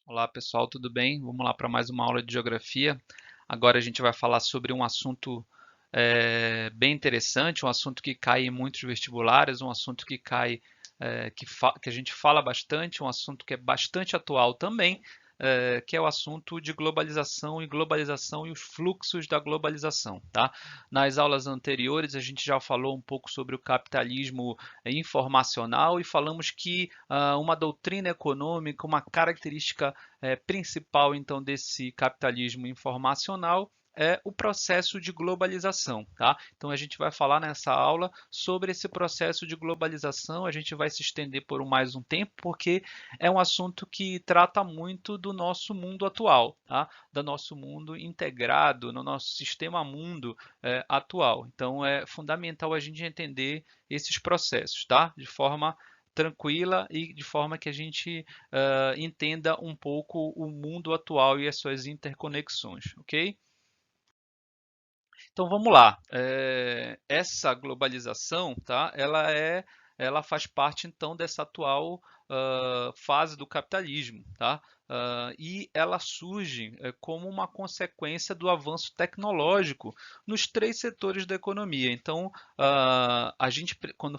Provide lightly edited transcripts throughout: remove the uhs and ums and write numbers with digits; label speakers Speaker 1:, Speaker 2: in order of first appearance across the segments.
Speaker 1: Olá pessoal, tudo bem? Vamos lá para mais uma aula de geografia. Agora a gente vai falar sobre um assunto bem interessante, um assunto que cai em muitos vestibulares, um assunto que cai, que a gente fala bastante, um assunto que é bastante atual também, que é o assunto de globalização e os fluxos da globalização, tá? Nas aulas anteriores a gente já falou um pouco sobre o capitalismo informacional e falamos que uma doutrina econômica, uma característica principal então desse capitalismo informacional é o processo de globalização, tá? Então a gente vai falar nessa aula sobre esse processo de globalização, a gente vai se estender por mais um tempo, porque é um assunto que trata muito do nosso mundo atual, tá? Do nosso mundo integrado, no nosso sistema mundo atual. Então é fundamental a gente entender esses processos, tá? De forma tranquila e de forma que a gente entenda um pouco o mundo atual e as suas interconexões, ok? Então vamos lá. Essa globalização, tá? Ela faz parte então dessa atual fase do capitalismo, tá? E ela surge como uma consequência do avanço tecnológico nos três setores da economia. Então, a gente quando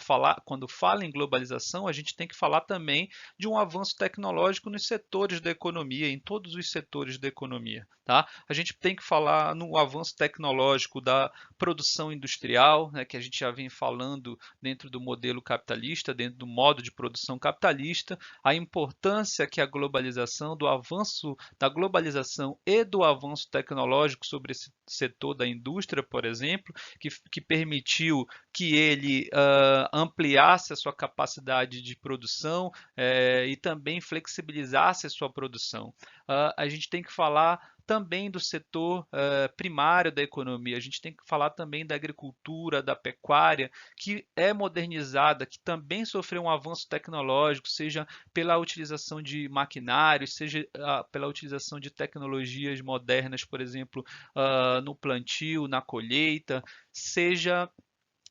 Speaker 1: fala em globalização, a gente tem que falar também de um avanço tecnológico nos setores da economia, em todos os setores da economia, tá? A gente tem que falar no avanço tecnológico da produção industrial, né, que a gente já vem falando dentro do modelo capitalista, dentro do modo de produção capitalista, a importância que a globalização, do avanço da globalização e do avanço tecnológico sobre esse setor da indústria, por exemplo, que permitiu que ele ampliasse a sua capacidade de produção e também flexibilizasse a sua produção. A gente tem que falar também do setor primário da economia. A gente tem que falar também da agricultura, da pecuária, que é modernizada, que também sofreu um avanço tecnológico, seja pela utilização de maquinários, seja pela utilização de tecnologias modernas, por exemplo, no plantio, na colheita, seja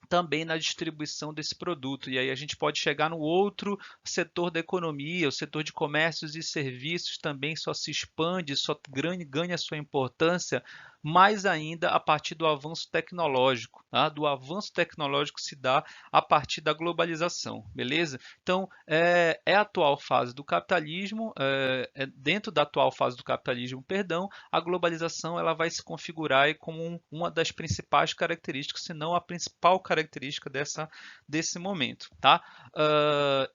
Speaker 1: também na distribuição desse produto. E aí a gente pode chegar no outro setor da economia, o setor de comércios e serviços também só se expande, só ganha sua importância mais ainda a partir do avanço tecnológico, tá? Do avanço tecnológico se dá a partir da globalização, beleza? Então, é a atual fase do capitalismo, dentro da atual fase do capitalismo, perdão, a globalização ela vai se configurar aí como uma das principais características, se não a principal característica desse momento, tá?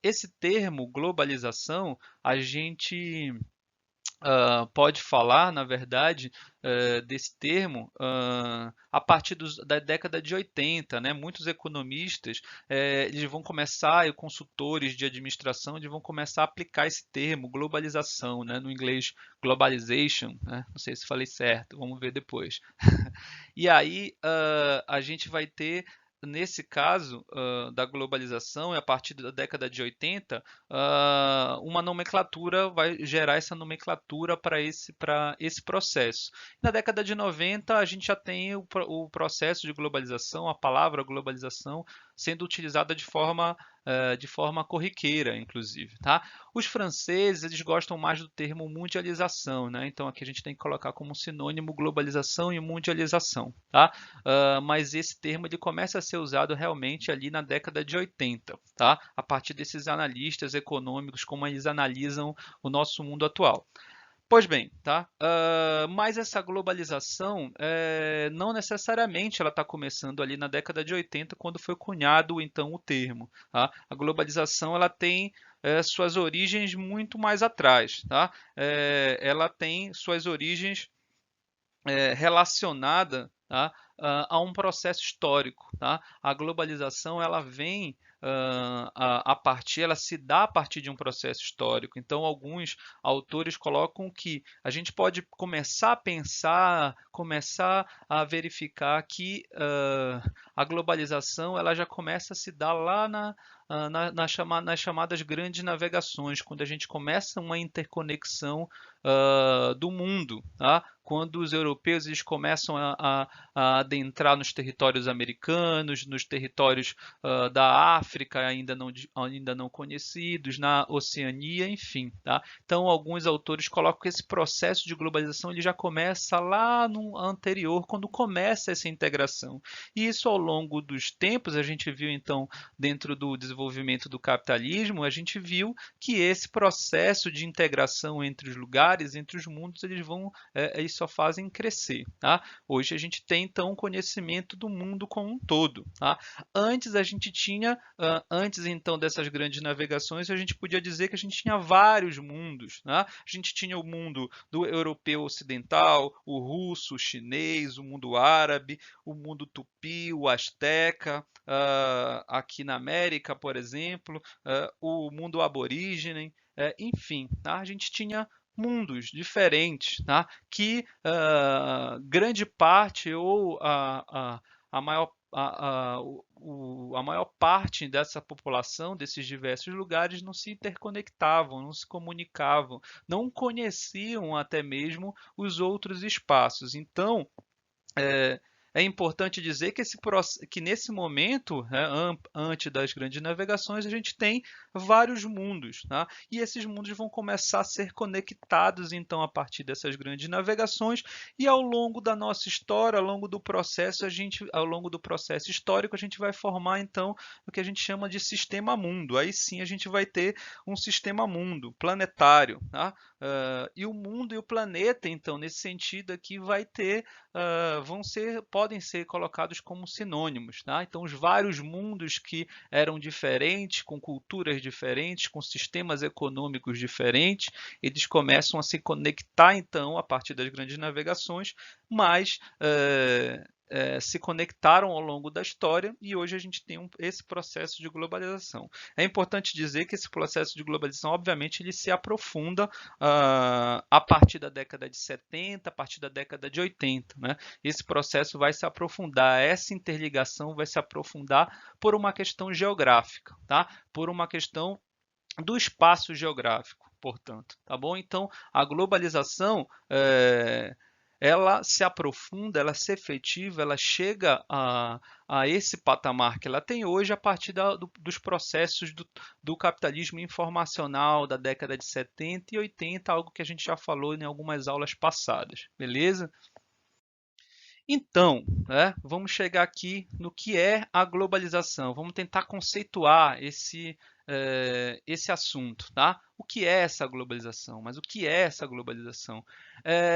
Speaker 1: Esse termo globalização, a gente pode falar, na verdade, desse termo a partir da década de 80, né? Muitos economistas eles vão começar, e consultores de administração, eles vão começar a aplicar esse termo, globalização, né? No inglês, globalization, né? Não sei se falei certo, vamos ver depois. E aí a gente vai ter, nesse caso da globalização, e a partir da década de 80, uma nomenclatura vai gerar essa nomenclatura para esse processo. Na década de 90, a gente já tem o processo de globalização, a palavra globalização, sendo utilizada de forma corriqueira, inclusive, tá? Os franceses, eles gostam mais do termo mundialização, né? Então aqui a gente tem que colocar como sinônimo globalização e mundialização, tá? Mas esse termo ele começa a ser usado realmente ali na década de 80, tá? A partir desses analistas econômicos, como eles analisam o nosso mundo atual. Pois bem, tá? Mas essa globalização não necessariamente ela está começando ali na década de 80, quando foi cunhado então o termo. Tá? A globalização ela tem suas origens muito mais atrás, tá? Ela tem suas origens relacionada, tá, a um processo histórico, tá? A globalização ela vem a partir, ela se dá a partir de um processo histórico. Então, alguns autores colocam que a gente pode começar a pensar, começar a verificar que a globalização ela já começa a se dar lá nas chamadas grandes navegações, quando a gente começa uma interconexão do mundo, tá? quando os europeus eles começam a adentrar nos territórios americanos, nos territórios da África ainda não conhecidos, na Oceania, enfim. Tá? Então, alguns autores colocam que esse processo de globalização ele já começa lá no anterior, quando começa essa integração. E isso, ao longo dos tempos, a gente viu, então, dentro do desenvolvimento do capitalismo, a gente viu que esse processo de integração entre os lugares, entre os mundos, eles só fazem crescer. Tá? Hoje a gente tem, então, conhecimento do mundo como um todo. Tá? Antes a gente tinha, antes então dessas grandes navegações, a gente podia dizer que a gente tinha vários mundos. Tá? A gente tinha o mundo do europeu ocidental, o russo, o chinês, o mundo árabe, o mundo tupi, o asteca, aqui na América, por exemplo, o mundo aborígene, enfim, tá? A gente tinha mundos diferentes, tá? Que grande parte ou a maior a maior parte dessa população, desses diversos lugares, não se interconectavam, não se comunicavam, não conheciam até mesmo os outros espaços. Então, é, é importante dizer que, que nesse momento, né, antes das grandes navegações, a gente tem vários mundos, tá? E esses mundos vão começar a ser conectados, então, a partir dessas grandes navegações, e ao longo da nossa história, ao longo do processo, ao longo do processo histórico, a gente vai formar, então, o que a gente chama de sistema mundo. Aí sim a gente vai ter um sistema mundo planetário, tá? E o mundo e o planeta, então, nesse sentido aqui, vai ter podem ser colocados como sinônimos. Tá? Então, os vários mundos que eram diferentes, com culturas diferentes, com sistemas econômicos diferentes, eles começam a se conectar, então, a partir das grandes navegações, mas se conectaram ao longo da história e hoje a gente tem esse processo de globalização. É importante dizer que esse processo de globalização, obviamente, ele se aprofunda a partir da década de 70, a partir da década de 80. Né? Esse processo vai se aprofundar, essa interligação vai se aprofundar por uma questão geográfica, tá? Por uma questão do espaço geográfico, portanto, tá bom? Então, a globalização ela se aprofunda, ela se efetiva, ela chega a esse patamar que ela tem hoje a partir dos processos do capitalismo informacional da década de 70 e 80, algo que a gente já falou em algumas aulas passadas, beleza? Então, né, vamos chegar aqui no que é a globalização. Vamos tentar conceituar esse assunto, tá? O que é essa globalização? Mas o que é essa globalização?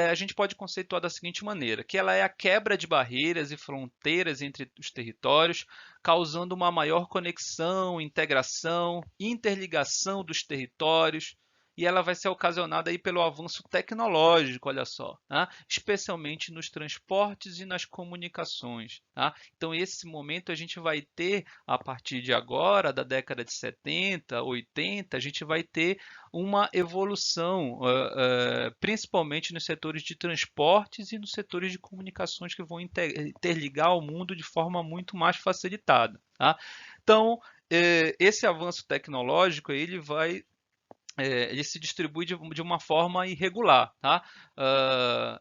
Speaker 1: A gente pode conceituar da seguinte maneira, que ela é a quebra de barreiras e fronteiras entre os territórios, causando uma maior conexão, integração, interligação dos territórios, e ela vai ser ocasionada aí pelo avanço tecnológico, olha só, tá? Especialmente nos transportes e nas comunicações. Tá? Então, esse momento a gente vai ter, a partir de agora, da década de 70, 80, a gente vai ter uma evolução, principalmente nos setores de transportes e nos setores de comunicações que vão interligar o mundo de forma muito mais facilitada. Tá? Então, esse avanço tecnológico ele se distribui de uma forma irregular. Tá?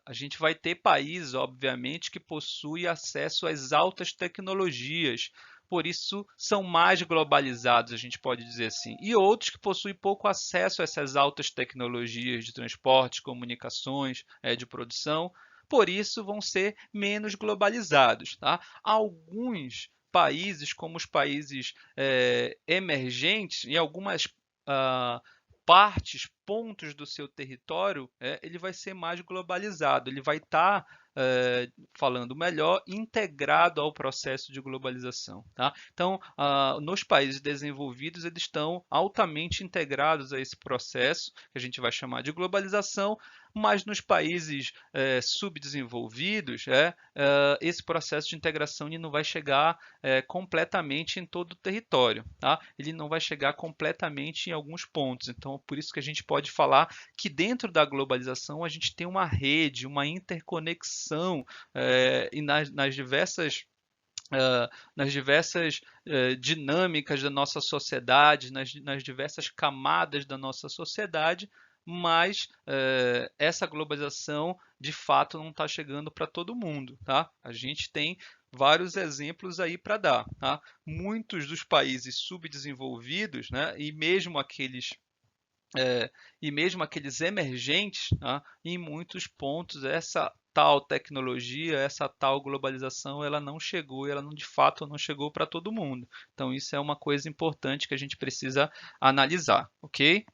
Speaker 1: A gente vai ter países, obviamente, que possuem acesso às altas tecnologias, por isso são mais globalizados, a gente pode dizer assim. E outros que possuem pouco acesso a essas altas tecnologias de transporte, comunicações, de produção, por isso vão ser menos globalizados. Tá? Alguns países, como os países emergentes, em algumas pontos do seu território, ele vai ser mais globalizado, ele vai estar, falando melhor, integrado ao processo de globalização. Tá? Então, nos países desenvolvidos, eles estão altamente integrados a esse processo, que a gente vai chamar de globalização, mas nos países subdesenvolvidos, esse processo de integração ele não vai chegar completamente em todo o território. Tá? Ele não vai chegar completamente em alguns pontos. Então, por isso que a gente pode falar que dentro da globalização a gente tem uma rede, uma interconexão e nas diversas dinâmicas da nossa sociedade, nas diversas camadas da nossa sociedade, mas essa globalização de fato não está chegando para todo mundo, tá? A gente tem vários exemplos aí para dar, tá? Muitos dos países subdesenvolvidos, né, e mesmo aqueles emergentes, tá? Em muitos pontos essa tal tecnologia, essa tal globalização, ela não chegou, ela não, de fato não chegou para todo mundo. Então isso é uma coisa importante que a gente precisa analisar, ok?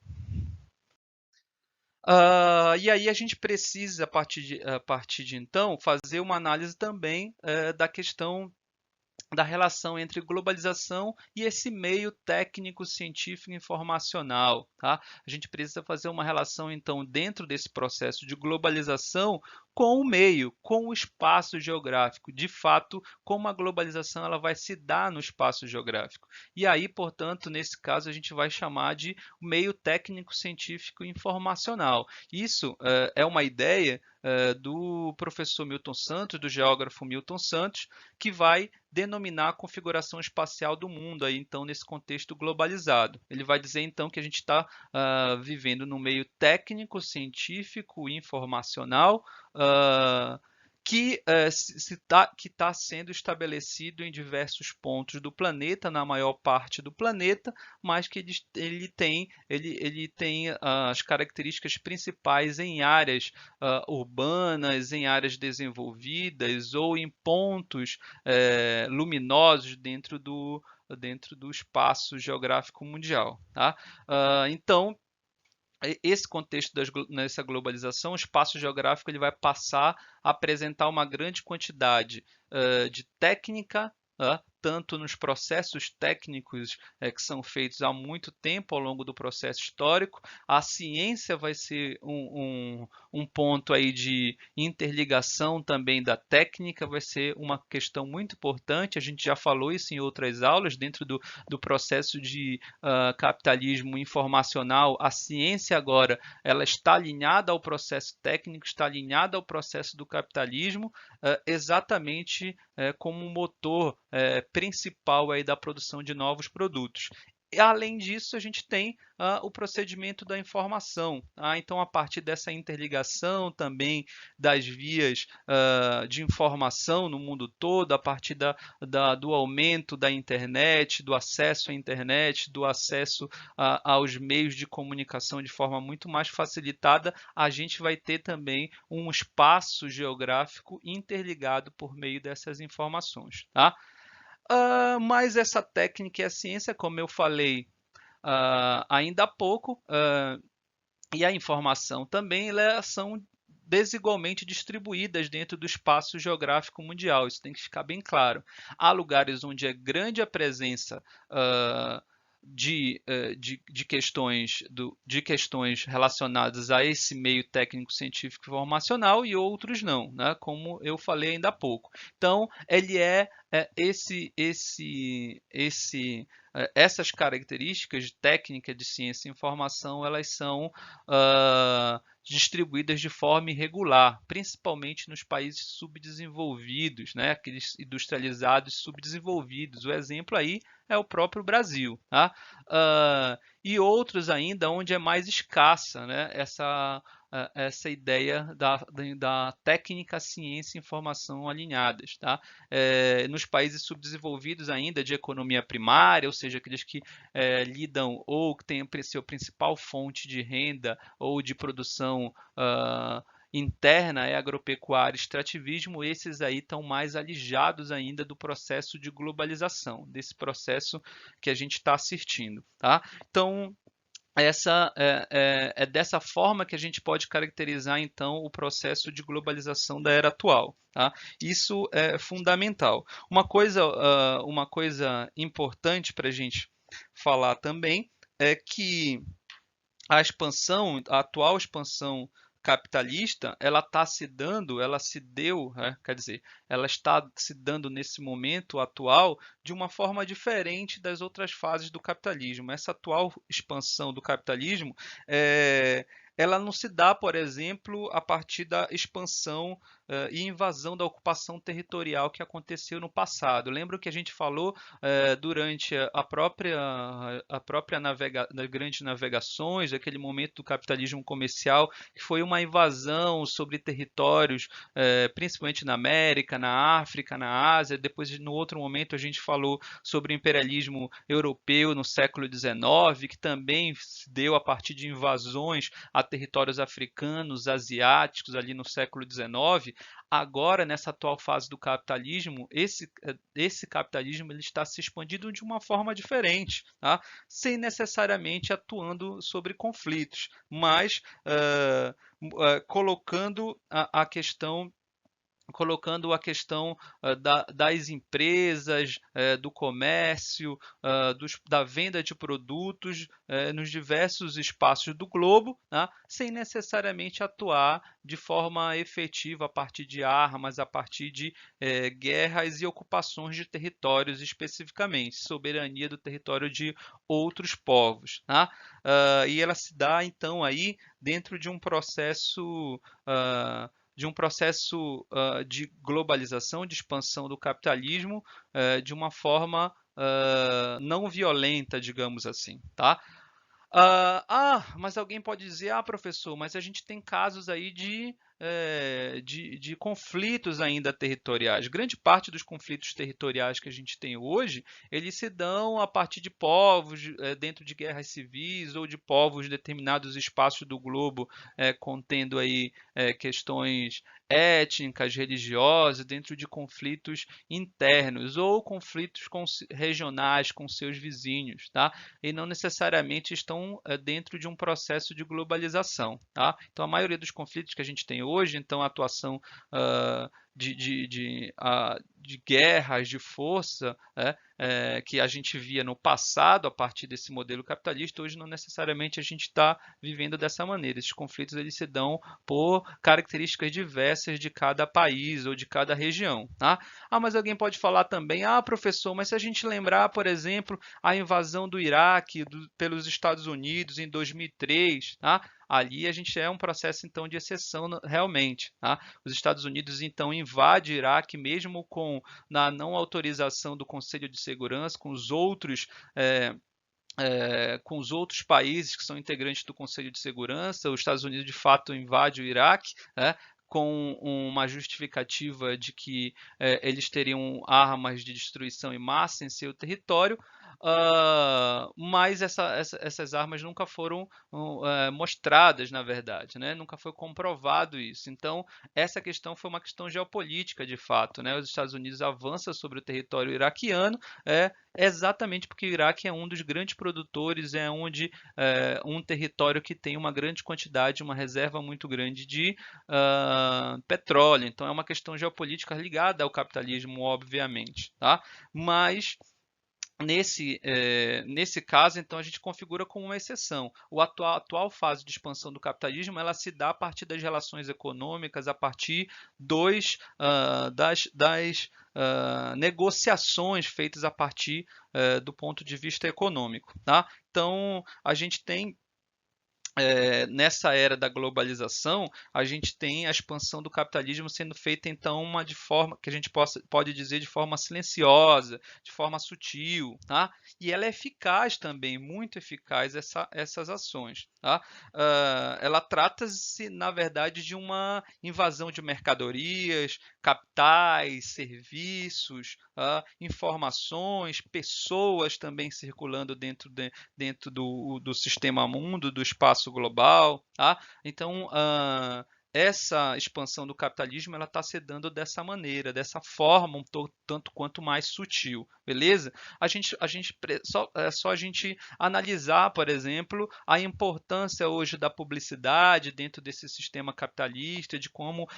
Speaker 1: E aí a gente precisa, a partir de então, fazer uma análise também da questão da relação entre globalização e esse meio técnico, científico e informacional, tá? A gente precisa fazer uma relação, então, dentro desse processo de globalização com o meio, com o espaço geográfico, de fato, como a globalização ela vai se dar no espaço geográfico. E aí, portanto, nesse caso, a gente vai chamar de meio técnico, científico e informacional. Isso é uma ideia do professor Milton Santos, do geógrafo Milton Santos, que vai denominar a configuração espacial do mundo aí então nesse contexto globalizado. Ele vai dizer então que a gente está vivendo no meio técnico, científico e informacional uh, que está sendo estabelecido em diversos pontos do planeta, na maior parte do planeta, mas que ele tem as características principais em áreas urbanas, em áreas desenvolvidas ou em pontos luminosos dentro do espaço geográfico mundial. Tá? Então, esse contexto nessa globalização, o espaço geográfico ele vai passar a apresentar uma grande quantidade de técnica, tanto nos processos técnicos que são feitos há muito tempo ao longo do processo histórico. A ciência vai ser um ponto aí de interligação também da técnica, vai ser uma questão muito importante. A gente já falou isso em outras aulas, dentro do processo de capitalismo informacional. A ciência agora ela está alinhada ao processo técnico, está alinhada ao processo do capitalismo, exatamente como motor principal aí da produção de novos produtos. Além disso, a gente tem o procedimento da informação. Então, a partir dessa interligação também das vias de informação no mundo todo, a partir do aumento da internet, do acesso à internet, do acesso aos meios de comunicação de forma muito mais facilitada, a gente vai ter também um espaço geográfico interligado por meio dessas informações. Tá? Mas essa técnica e a ciência, como eu falei ainda há pouco, e a informação também, elas são desigualmente distribuídas dentro do espaço geográfico mundial. Isso tem que ficar bem claro. Há lugares onde é grande a presença de questões relacionadas a esse meio técnico, científico e informacional e outros não, né? Como eu falei ainda há pouco. Então, ele essas características de técnica de ciência e informação, elas são distribuídas de forma irregular, principalmente nos países subdesenvolvidos, né? Aqueles industrializados subdesenvolvidos. O exemplo aí é o próprio Brasil. Tá? E outros ainda onde é mais escassa, né? Essa ideia da técnica, ciência e informação alinhadas. Tá? Nos países subdesenvolvidos ainda de economia primária, ou seja, aqueles que lidam ou que têm a sua principal fonte de renda ou de produção interna é agropecuária e extrativismo, esses aí estão mais alijados ainda do processo de globalização, desse processo que a gente está assistindo. Tá? Então, é dessa forma que a gente pode caracterizar então o processo de globalização da era atual. Tá? Isso é fundamental. Uma coisa importante para a gente falar também é que a atual expansão capitalista, ela se deu, quer dizer, ela está se dando nesse momento atual de uma forma diferente das outras fases do capitalismo. Essa atual expansão do capitalismo ela não se dá, por exemplo, a partir da expansão e invasão da ocupação territorial que aconteceu no passado. Lembra que a gente falou durante a própria grandes navegações, aquele momento do capitalismo comercial, que foi uma invasão sobre territórios, principalmente na América, na África, na Ásia. Depois, no outro momento, a gente falou sobre o imperialismo europeu no século XIX, que também se deu a partir de invasões a territórios africanos, asiáticos, ali no século XIX. Agora, nessa atual fase do capitalismo, esse capitalismo ele está se expandindo de uma forma diferente, tá? Sem necessariamente atuando sobre conflitos, mas colocando a questão das empresas, do comércio, da venda de produtos nos diversos espaços do globo, tá? Sem necessariamente atuar de forma efetiva a partir de armas, a partir de guerras e ocupações de territórios especificamente, soberania do território de outros povos. Tá? E ela se dá, então, aí dentro de um processo de globalização, de expansão do capitalismo de uma forma não violenta, digamos assim, tá? Mas alguém pode dizer, professor, mas a gente tem casos aí de conflitos ainda territoriais. Grande parte dos conflitos territoriais que a gente tem hoje, eles se dão a partir de povos dentro de guerras civis ou de povos em determinados espaços do globo contendo aí questões étnicas, religiosas, dentro de conflitos internos ou conflitos regionais com seus vizinhos, tá? E não necessariamente estão dentro de um processo de globalização. Tá? Então, a maioria dos conflitos que a gente tem hoje, então a atuação de guerras de força que a gente via no passado a partir desse modelo capitalista, hoje não necessariamente a gente está vivendo dessa maneira. Esses conflitos eles se dão por características diversas de cada país ou de cada região. Tá? Mas alguém pode falar também, professor, mas se a gente lembrar, por exemplo, a invasão do Iraque pelos Estados Unidos em 2003, tá? Ali a gente é um processo então de exceção realmente. Tá? Os Estados Unidos então invadem o Iraque mesmo na não autorização do Conselho de Segurança, com os outros países que são integrantes do Conselho de Segurança. Os Estados Unidos de fato invade o Iraque, com uma justificativa de que eles teriam armas de destruição em massa em seu território, mas essas armas nunca foram mostradas, na verdade, né? Nunca foi comprovado isso. Então, essa questão foi uma questão geopolítica, de fato, né? Os Estados Unidos avançam sobre o território iraquiano, exatamente porque o Iraque é um dos grandes produtores, é um território que tem uma grande quantidade, uma reserva muito grande de petróleo. Então, é uma questão geopolítica ligada ao capitalismo, obviamente, tá? Mas nesse caso, então, a gente configura como uma exceção. A atual fase de expansão do capitalismo ela se dá a partir das relações econômicas, a partir das negociações feitas a partir do ponto de vista econômico. Tá? Então, a gente tem nessa era da globalização, a gente tem a expansão do capitalismo sendo feita então de forma que a gente pode dizer de forma silenciosa, de forma sutil, tá? E ela é eficaz também, muito eficaz essas ações, tá? Ela trata-se na verdade de uma invasão de mercadorias, capitais, serviços, informações, pessoas também circulando dentro do sistema mundo, do espaço global. Tá? Então, essa expansão do capitalismo ela está se dando dessa maneira, dessa forma, tanto quanto mais sutil, beleza? Só a gente analisar, por exemplo, a importância hoje da publicidade dentro desse sistema capitalista, de como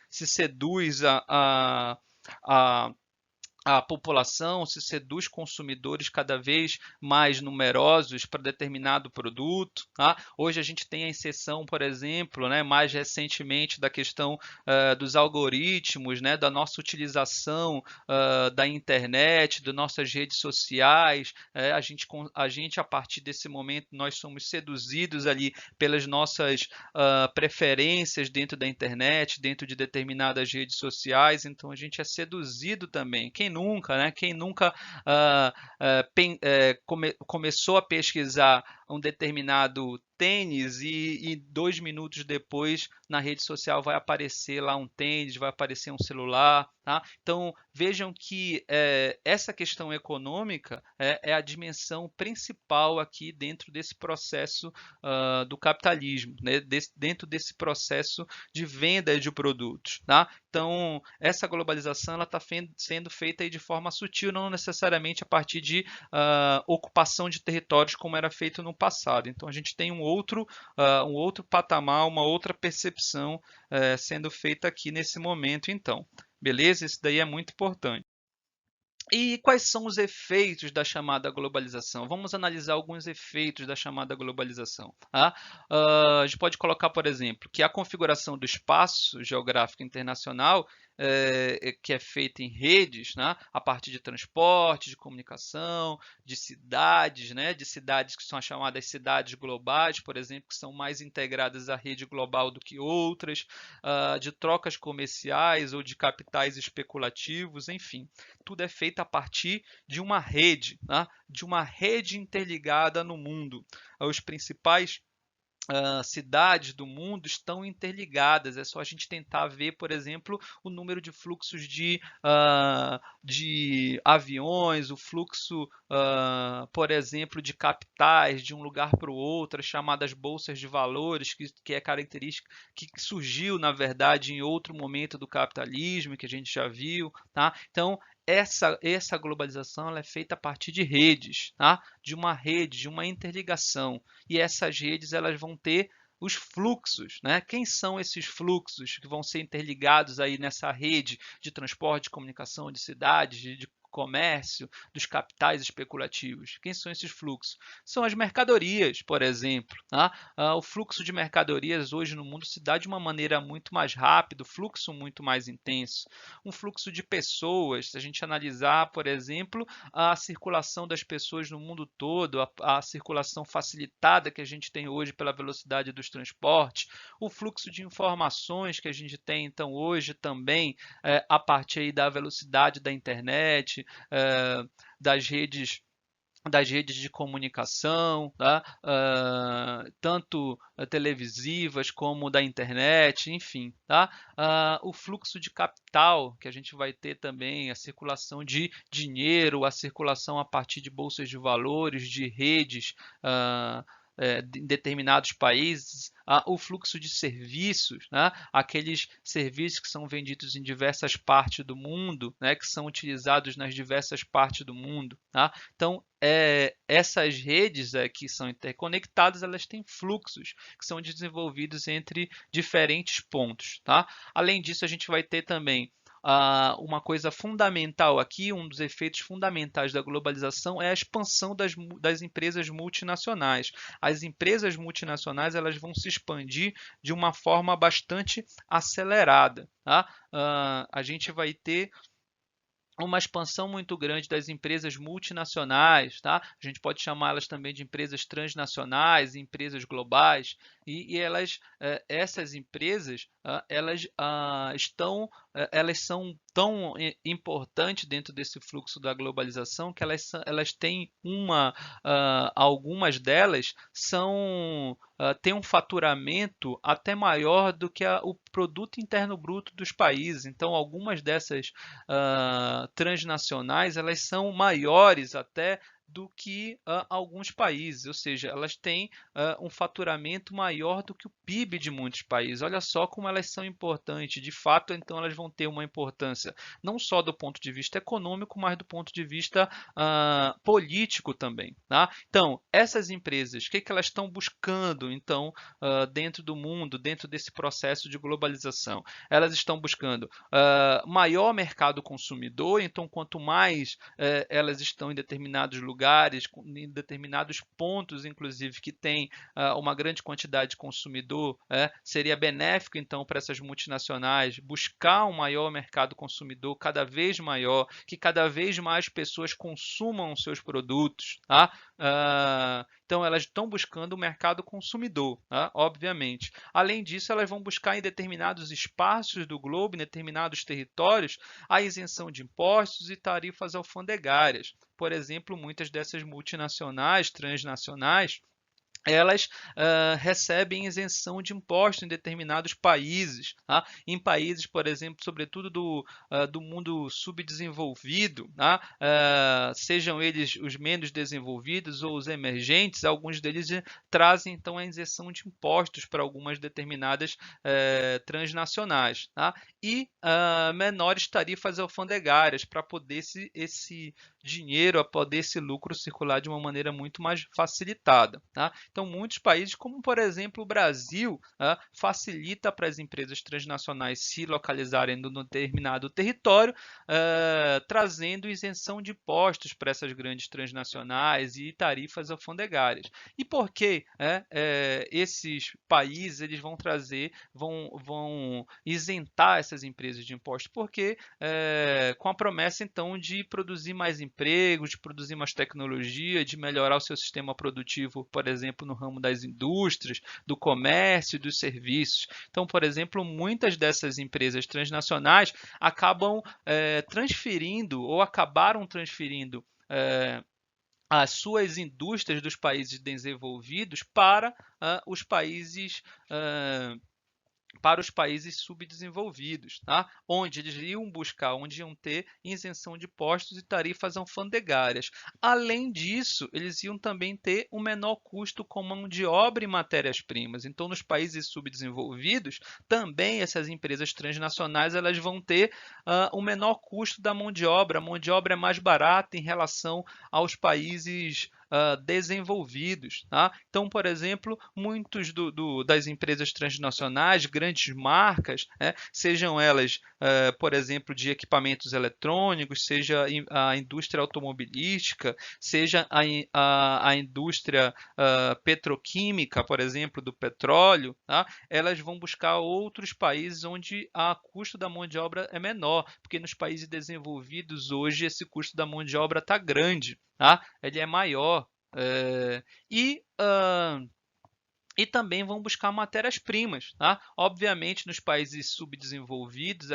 Speaker 1: se seduz a a população, se seduz consumidores cada vez mais numerosos para determinado produto. Tá? Hoje a gente tem a inserção, por exemplo, né, mais recentemente da questão dos algoritmos, né, da nossa utilização da internet, das nossas redes sociais. A gente, a partir desse momento, nós somos seduzidos ali pelas nossas preferências dentro da internet, dentro de determinadas redes sociais, então a gente é seduzido também. Quem nunca, né? Quem nunca começou a pesquisar um determinado tênis e 2 minutos depois na rede social vai aparecer lá um tênis, vai aparecer um celular, tá? Então vejam que essa questão econômica é a dimensão principal aqui dentro desse processo do capitalismo, né? Dentro desse processo de venda de produtos, tá? Então essa globalização ela está sendo feita aí de forma sutil, não necessariamente a partir de ocupação de territórios como era feito no passado. Então a gente tem um outro patamar, uma outra percepção sendo feita aqui nesse momento. Então, beleza? Isso daí é muito importante. E quais são os efeitos da chamada globalização? Vamos analisar alguns efeitos da chamada globalização. Tá? A gente pode colocar, por exemplo, que a configuração do espaço geográfico internacional que é feita em redes, né, a partir de transporte, de comunicação, de cidades, né, de cidades que são as chamadas cidades globais, por exemplo, que são mais integradas à rede global do que outras, de trocas comerciais ou de capitais especulativos, enfim, tudo é feito a partir de uma rede, né, de uma rede interligada no mundo. Os principais cidades do mundo estão interligadas. É só a gente tentar ver, por exemplo, o número de fluxos de aviões, o fluxo, por exemplo, de capitais de um lugar para o outro, as chamadas bolsas de valores, que é característica que surgiu, na verdade, em outro momento do capitalismo, que a gente já viu. Tá? Então, essa globalização ela é feita a partir de redes, tá? De uma rede, de uma interligação. E essas redes elas vão ter os fluxos, né? Quem são esses fluxos que vão ser interligados aí nessa rede de transporte, de comunicação, de cidades, de comércio, dos capitais especulativos? Quem são esses fluxos? São as mercadorias, por exemplo. Tá? O fluxo de mercadorias hoje no mundo se dá de uma maneira muito mais rápida, fluxo muito mais intenso. Um fluxo de pessoas, se a gente analisar, por exemplo, a circulação das pessoas no mundo todo, a circulação facilitada que a gente tem hoje pela velocidade dos transportes, o fluxo de informações que a gente tem então hoje também a partir aí da velocidade da internet, das redes de comunicação, tá? Tanto televisivas como da internet, enfim. Tá? O fluxo de capital, que a gente vai ter também, a circulação de dinheiro, a circulação a partir de bolsas de valores, de redes em determinados países, o fluxo de serviços, né? Aqueles serviços que são vendidos em diversas partes do mundo, né? Que são utilizados nas diversas partes do mundo. Tá? Então, essas redes que são interconectadas, elas têm fluxos que são desenvolvidos entre diferentes pontos. Tá? Além disso, a gente vai ter também uma coisa fundamental aqui, um dos efeitos fundamentais da globalização é a expansão das empresas multinacionais. As empresas multinacionais elas vão se expandir de uma forma bastante acelerada. Tá? A gente vai ter uma expansão muito grande das empresas multinacionais, tá? A gente pode chamá-las também de empresas transnacionais, empresas globais, e essas empresas, elas são tão importantes dentro desse fluxo da globalização que elas têm algumas delas têm um faturamento até maior do que o produto interno bruto dos países. Então, algumas dessas transnacionais elas são maiores até do que alguns países, ou seja, elas têm um faturamento maior do que o PIB de muitos países. Olha só como elas são importantes. De fato, então, elas vão ter uma importância não só do ponto de vista econômico, mas do ponto de vista político também. Tá? Então, essas empresas, o que, que elas estão buscando, então, dentro do mundo, dentro desse processo de globalização? Elas estão buscando maior mercado consumidor, então, quanto mais elas estão em determinados lugares, em determinados pontos, inclusive, que tem uma grande quantidade de consumidor, seria benéfico, então, para essas multinacionais buscar um maior mercado consumidor cada vez maior, que cada vez mais pessoas consumam seus produtos. Tá? Então, elas estão buscando o mercado consumidor, tá? Obviamente. Além disso, elas vão buscar em determinados espaços do globo, em determinados territórios, a isenção de impostos e tarifas alfandegárias. Por exemplo, muitas dessas multinacionais, transnacionais, elas recebem isenção de impostos em determinados países. Tá? Em países, por exemplo, sobretudo do mundo subdesenvolvido, tá? Sejam eles os menos desenvolvidos ou os emergentes, alguns deles trazem então a isenção de impostos para algumas determinadas transnacionais. Tá? E menores tarifas alfandegárias para poder esse dinheiro, a poder esse lucro circular de uma maneira muito mais facilitada. Tá? Então, muitos países, como por exemplo o Brasil, facilita para as empresas transnacionais se localizarem no determinado território, trazendo isenção de impostos para essas grandes transnacionais e tarifas alfandegárias. E por que esses países eles vão trazer, vão isentar essas empresas de impostos? Porque com a promessa então de produzir mais empregos, de produzir mais tecnologia, de melhorar o seu sistema produtivo, por exemplo, no ramo das indústrias, do comércio e dos serviços. Então, por exemplo, muitas dessas empresas transnacionais acabam transferindo ou acabaram transferindo as suas indústrias dos países desenvolvidos os países para os países subdesenvolvidos, tá? Onde eles iam buscar, onde iam ter isenção de impostos e tarifas alfandegárias. Além disso, eles iam também ter um menor custo com mão de obra e matérias-primas. Então, nos países subdesenvolvidos, também essas empresas transnacionais elas vão ter um menor custo da mão de obra. A mão de obra é mais barata em relação aos países desenvolvidos. Tá? Então, por exemplo, muitos das empresas transnacionais, grandes marcas, sejam elas, por exemplo, de equipamentos eletrônicos, seja a indústria automobilística, seja a indústria petroquímica, por exemplo, do petróleo, tá? Elas vão buscar outros países onde o custo da mão de obra é menor, porque nos países desenvolvidos hoje esse custo da mão de obra está grande. Tá? Ele é maior. E e também vão buscar matérias-primas. Tá? Obviamente, nos países subdesenvolvidos,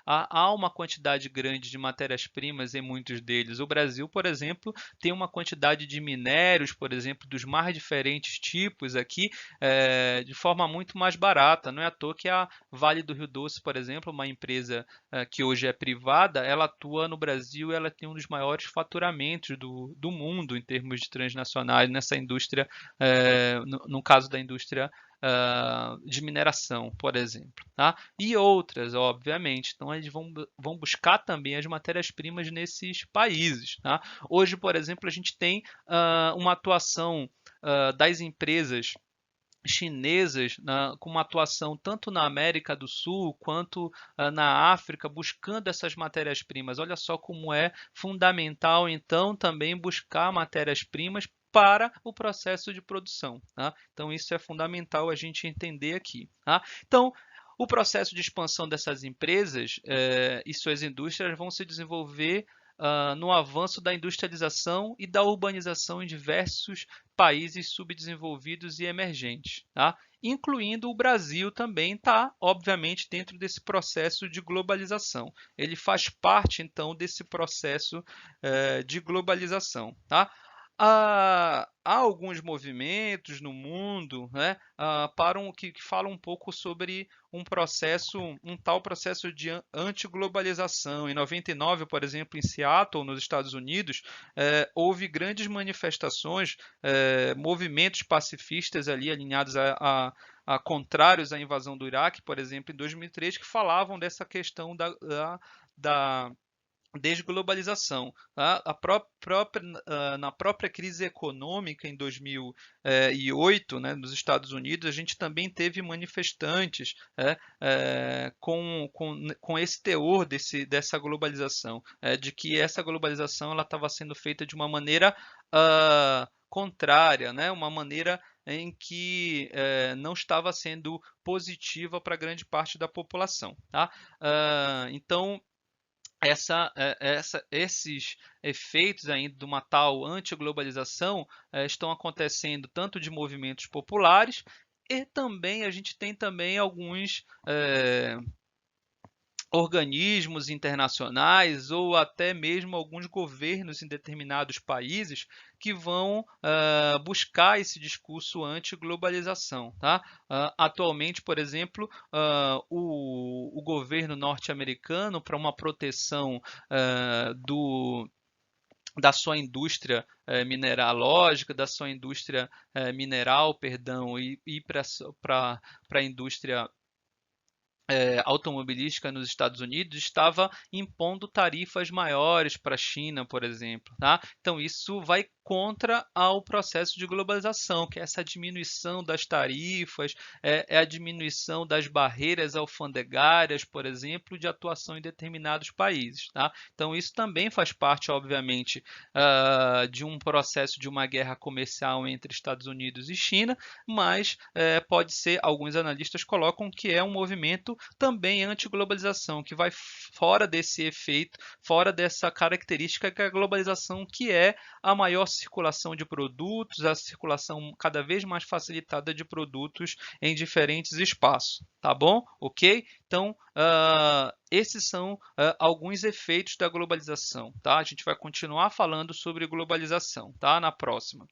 Speaker 1: há uma quantidade grande de matérias-primas em muitos deles. O Brasil, por exemplo, tem uma quantidade de minérios, por exemplo, dos mais diferentes tipos aqui, de forma muito mais barata. Não é à toa que a Vale do Rio Doce, por exemplo, uma empresa que hoje é privada, ela atua no Brasil e ela tem um dos maiores faturamentos do mundo em termos de transnacionais nessa indústria, no caso da indústria de mineração, por exemplo. Tá? E outras, obviamente. Então, eles vão buscar também as matérias-primas nesses países. Tá? Hoje, por exemplo, a gente tem uma atuação das empresas chinesas com uma atuação tanto na América do Sul quanto na África, buscando essas matérias-primas. Olha só como é fundamental, então, também buscar matérias-primas para o processo de produção. Tá? Então, isso é fundamental a gente entender aqui. Tá? Então, o processo de expansão dessas empresas e suas indústrias vão se desenvolver no avanço da industrialização e da urbanização em diversos países subdesenvolvidos e emergentes, tá? Incluindo o Brasil também está, obviamente, dentro desse processo de globalização. Ele faz parte, então, desse processo de globalização. Tá? Há alguns movimentos no mundo, né, que falam um pouco sobre um tal processo de antiglobalização. Em 99, por exemplo, em Seattle, nos Estados Unidos, houve grandes manifestações, movimentos pacifistas ali alinhados a contrários à invasão do Iraque, por exemplo, em 2003, que falavam dessa questão da desglobalização. Tá? Na própria crise econômica em 2008, né, nos Estados Unidos, a gente também teve manifestantes, com esse teor dessa globalização, de que essa globalização estava sendo feita de uma maneira contrária, né, uma maneira em que não estava sendo positiva para grande parte da população. Tá? Então, esses efeitos ainda de uma tal antiglobalização estão acontecendo tanto de movimentos populares e também a gente tem também alguns organismos internacionais ou até mesmo alguns governos em determinados países que vão buscar esse discurso anti-globalização. Tá? Atualmente, por exemplo, o governo norte-americano, para uma proteção da sua indústria mineralógica, da sua indústria mineral, perdão, e para a indústria automobilística nos Estados Unidos estava impondo tarifas maiores para a China, por exemplo. Tá? Então, isso vai contra ao processo de globalização, que é essa diminuição das tarifas, é a diminuição das barreiras alfandegárias, por exemplo, de atuação em determinados países. Tá? Então, isso também faz parte, obviamente, de um processo de uma guerra comercial entre Estados Unidos e China, mas pode ser, alguns analistas colocam que é um movimento também anti-globalização, que vai fora desse efeito, fora dessa característica que é a globalização, que é a maior circulação de produtos, a circulação cada vez mais facilitada de produtos em diferentes espaços. Tá bom? Ok? Então, esses são alguns efeitos da globalização. Tá? A gente vai continuar falando sobre globalização, tá? Na próxima.